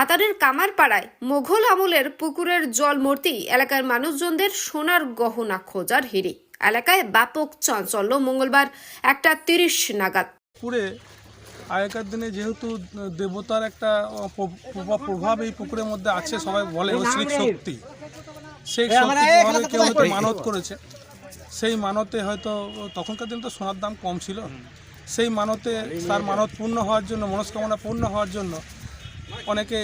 ভাতারের কামারপাড়ায় মোঘল আমলের পুকুরের জল মূর্তি এলাকার মানুষজনদের সোনার গহনা খোঁজার হিড়িক। এলাকায় ব্যাপক চাঞ্চল্য মঙ্গলবার 1:30 নাগাদ। পুকুরে আগেকার দিনে যেহেতু দেবতার একটা প্রভাব এই পুকুরের মধ্যে আছে, সবাই বলে ঐশ্বরিক শক্তি, সেই শক্তি কেউ হয়তো মানত করেছে। সেই মানতে হয়তো তখনকার দিনে তো সোনার দাম কম ছিল, সেই মানতে তার মানত পূর্ণ হওয়ার জন্য, মনস্কামনা পূর্ণ হওয়ার জন্য অনেকে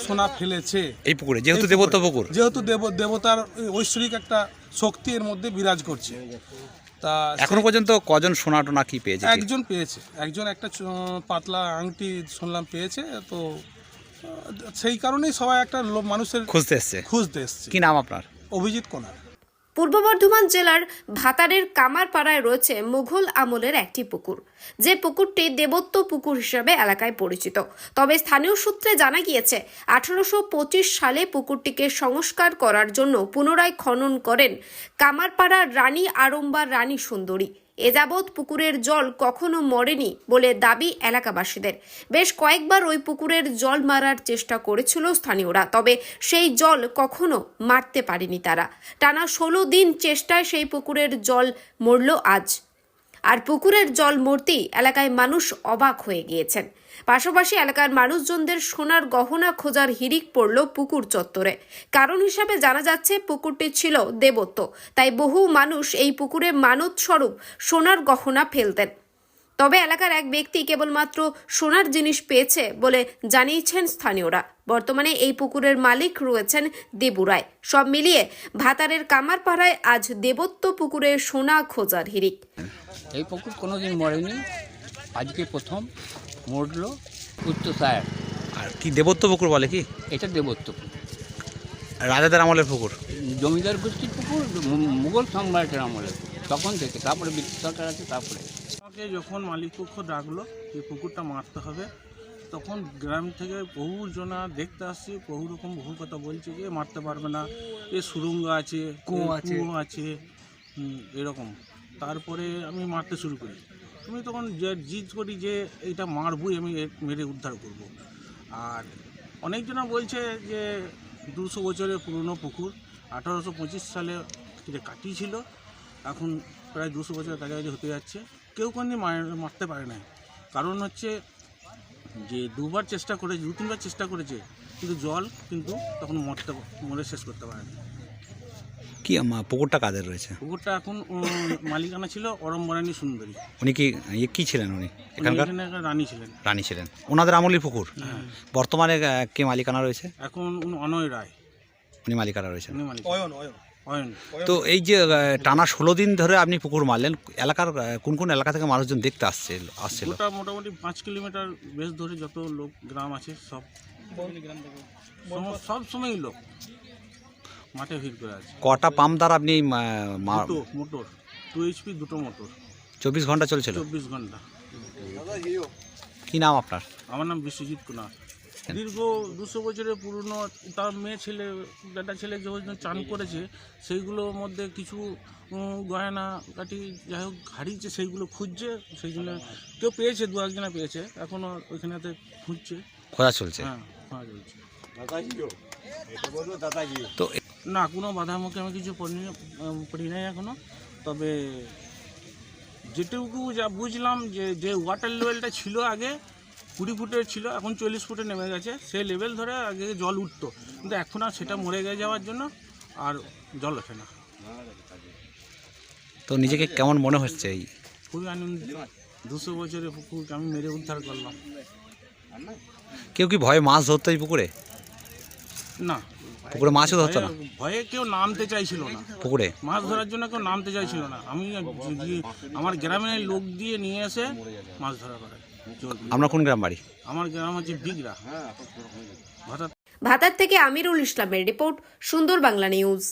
সোনা ফেলেছে এই পুকুরে। যেহেতু দেবতা পুকুর, যেহেতু দেবতার ঐশ্বরিক একটা শক্তি এর মধ্যে বিরাজ করছে। তা এখনো পর্যন্ত কজন সোনা টোনা কি পেয়েছে? একজন পেয়েছে, একজন একটা পাতলা আংটি শুনলাম পেয়েছে। তো সেই কারণেই সবাই একটা মানুষের খুঁজতে এসছে। কি নাম আপনার? অভিজিৎ কোনার। পূর্ব বর্ধমান জেলার ভাতারের কামারপাড়ায় রয়েছে মুঘল আমলের একটি পুকুর, যে পুকুরটি দেবত্ব পুকুর হিসেবে এলাকায় পরিচিত। তবে স্থানীয় সূত্রে জানা গিয়েছে 1825 সালে পুকুরটিকে সংস্কার করার জন্য পুনরায় খনন করেন কামারপাড়ার রানী আড়ম্বার রানী সুন্দরী। এ যাবৎ পুকুরের জল কখনো মরেনি বলে দাবি এলাকাবাসীদের। বেশ কয়েকবার ওই পুকুরের জল মারার চেষ্টা করেছিল স্থানীয়রা, তবে সেই জল কখনো মারতে পারেনি তারা। টানা 16 দিন চেষ্টায় সেই পুকুরের জল মরল আজ। আর পুকুরের জল মূর্তি এলাকায় মানুষ অবাক হয়ে গিয়েছেন। পাশাপাশি এলাকার মানুষজনদের সোনার গহনা খোঁজার হিড়িক পড়ল পুকুর চত্বরে। কারণ হিসাবে জানা যাচ্ছে পুকুরটি ছিল দেবত্ব, তাই বহু মানুষ এই পুকুরে মানত স্বরূপ সোনার গহনা ফেলতেন। তবে এলাকার এক ব্যক্তি কেবলমাত্র সোনার জিনিস পেয়েছে বলে জানিয়েছেন স্থানীয়রা। বর্তমানে এই পুকুরের মালিক রয়েছেন দেবু রায়। সব মিলিয়ে ভাতারের কামারপাড়ায় আজ দেবত্ব পুকুরে সোনা খোঁজার হিড়িক। এই পুকুর কোনোদিন মরেনি, আজকে প্রথম মরলো উত্তরসায়ার। আর কি দেবত্ব পুকুর বলে কি? এটা দেবত্ব পুকুর, রাজাদের আমলের পুকুর, জমিদার গোষ্ঠীর পুকুর, মুঘল সম্রাটের আমলের তখন থেকে। তারপরে ব্রিটিশ সরকার আছে। তারপরে আমাকে যখন মালিকপক্ষ ডাকলো এই পুকুরটা মারতে হবে, তখন গ্রাম থেকে বহু জনা দেখতে আসছে, বহু কথা বলছে যে মারতে পারবে না, এ সুরঙ্গ আছে, কুয়ো আছে, এরকম। তারপরে আমি মারতে শুরু করি। আমি তখন যে জিদ করি যে এইটা মারবই, আমি মেরে উদ্ধার করব। আর অনেকজনা বলছে যে 200 বছরের পুরনো পুকুর, 1825 সালে কাটিয়েছিল, এখন প্রায় 200 বছরের কাছাকাছি হতে যাচ্ছে। কেউ কোনোদিন মারতে পারে না। কারণ হচ্ছে যে 2-3বার চেষ্টা করেছে, কিন্তু জল কিন্তু তখন মরে শেষ করতে পারে না। কি পুকুরটা কাদের রয়েছে? পুকুরটা এখন মালিকানা ছিল অরম্বরানী সুন্দরী। উনি কি ছিলেন? উনি এখানকার রানী ছিলেন। ওনাদের আমলের পুকুর। বর্তমানে কে মালিকানা রয়েছে? এখন অনয় রায় উনি মালিকানা রয়েছেন। অয়ন। তো এই যে টানা 16 দিন ধরে আপনি পুকুর মারলেন, এলাকার কোন কোন এলাকা থেকে মানুষজন দেখতে আসছিল? ওটা মোটামুটি 5 কিলোমিটার বেশ ধরে যত লোক গ্রাম আছে সব সময় লোক মাঠে ভিড় করে আছে। কটা পাম্প দ্বারা আপনি মোটর 2 HP দুটো মোটর 24 ঘন্টা চলছিল? 24 ঘন্টা। কি নাম আপনার? আমার নাম বিশ্বজিৎ কুমার। দীর্ঘ 200 বছরের পুরনো, তার বেটা ছেলে যে চান করেছে, সেইগুলোর মধ্যে কিছু গয়না কাটি যাই হোক হারিয়েছে, সেইগুলো খুঁজছে। সেই জন্য কেউ পেয়েছে, 2-1 পেয়েছে, এখনও ওইখানেতে খুঁজছে, খোঁজা চলছে। হ্যাঁ, খোঁজা চলছে। তো না, কোনো বাধার মুখে আমি কিছু পড়ি নাই এখনো। তবে যেটুকু যা বুঝলাম যে ওয়াটার লেভেলটা ছিল আগে 20 ফুটের ছিল, এখন 40 ফুটে নেমে গেছে। সেই লেভেল ধরে আগে জল উঠতো, কিন্তু এখন আর সেটা মরে যাওয়ার জন্য আর জল ওঠে না। তো নিজেকে কেমন মনে হচ্ছে? এই খুবই আনন্দিত, 200 বছরের পুকুরকে আমি মেরে উদ্ধার করলাম। কেউ কি ভয়ে মাছ ধরতো এই পুকুরে? না, পুকুরে মাছও ধরতো না। ভয়ে কেউ নামতে চাইছিল না পুকুরে মাছ ধরার জন্য, কেউ নামতে চাইছিল না। আমি আমার গ্রামের লোক দিয়ে নিয়ে এসে মাছ ধরা করে। আপনার কোন গ্রাম বাড়ি? আমার গ্রাম হচ্ছে বিগড়া। ভাতার থেকে আমিরুল ইসলামের রিপোর্ট, সুন্দর বাংলা নিউজ।